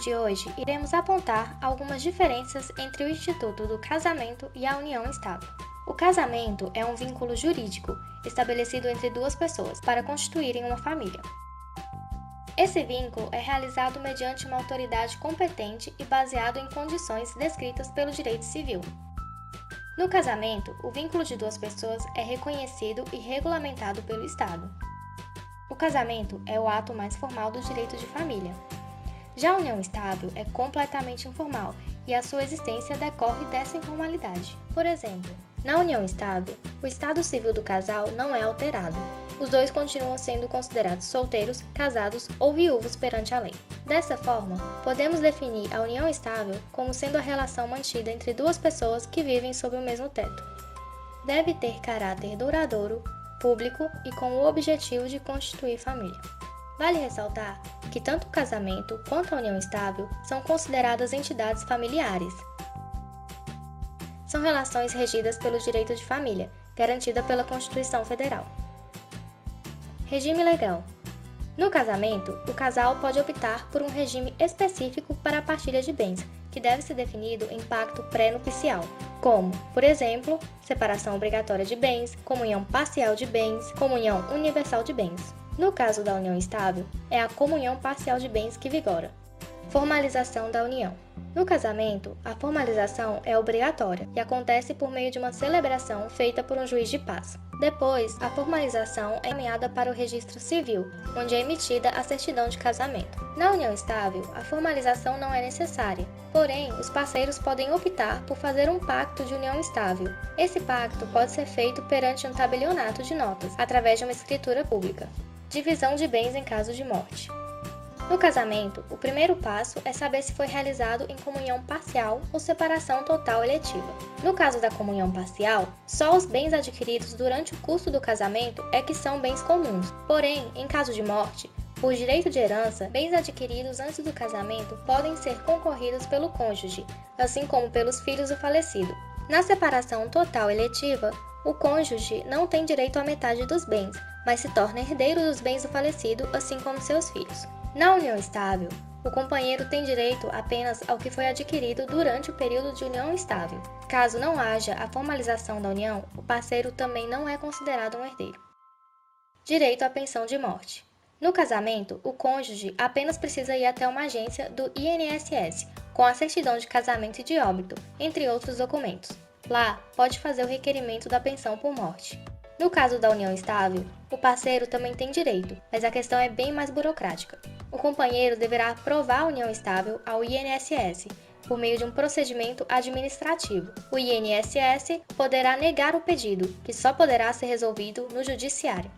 de hoje, iremos apontar algumas diferenças entre o instituto do casamento e a união estável. O casamento é um vínculo jurídico estabelecido entre duas pessoas para constituírem uma família. Esse vínculo é realizado mediante uma autoridade competente e baseado em condições descritas pelo direito civil. No casamento, o vínculo de duas pessoas é reconhecido e regulamentado pelo Estado. O casamento é o ato mais formal do direito de família. Já a união estável é completamente informal e a sua existência decorre dessa informalidade. Por exemplo, na união estável, o estado civil do casal não é alterado. Os dois continuam sendo considerados solteiros, casados ou viúvos perante a lei. Dessa forma, podemos definir a união estável como sendo a relação mantida entre duas pessoas que vivem sob o mesmo teto. Deve ter caráter duradouro, público e com o objetivo de constituir família. Vale ressaltar que tanto o casamento quanto a união estável são consideradas entidades familiares. São relações regidas pelo direito de família, garantida pela Constituição Federal. Regime legal. No casamento, o casal pode optar por um regime específico para a partilha de bens, que deve ser definido em pacto pré-nupcial, como, por exemplo, separação obrigatória de bens, comunhão parcial de bens, comunhão universal de bens. No caso da união estável, é a comunhão parcial de bens que vigora. Formalização da união. No casamento, a formalização é obrigatória e acontece por meio de uma celebração feita por um juiz de paz. Depois, a formalização é encaminhada para o registro civil, onde é emitida a certidão de casamento. Na união estável, a formalização não é necessária, porém, os parceiros podem optar por fazer um pacto de união estável. Esse pacto pode ser feito perante um tabelionato de notas, através de uma escritura pública. Divisão de bens em caso de morte. No casamento, o primeiro passo é saber se foi realizado em comunhão parcial ou separação total eletiva. No caso da comunhão parcial, só os bens adquiridos durante o curso do casamento é que são bens comuns. Porém, em caso de morte, por direito de herança, bens adquiridos antes do casamento podem ser concorridos pelo cônjuge, assim como pelos filhos do falecido. Na separação total eletiva, o cônjuge não tem direito à metade dos bens, mas se torna herdeiro dos bens do falecido, assim como seus filhos. Na união estável, o companheiro tem direito apenas ao que foi adquirido durante o período de união estável. Caso não haja a formalização da união, o parceiro também não é considerado um herdeiro. Direito à pensão de morte. No casamento, o cônjuge apenas precisa ir até uma agência do INSS, com a certidão de casamento e de óbito, entre outros documentos. Lá, pode fazer o requerimento da pensão por morte. No caso da união estável, o parceiro também tem direito, mas a questão é bem mais burocrática. O companheiro deverá provar a união estável ao INSS, por meio de um procedimento administrativo. O INSS poderá negar o pedido, que só poderá ser resolvido no judiciário.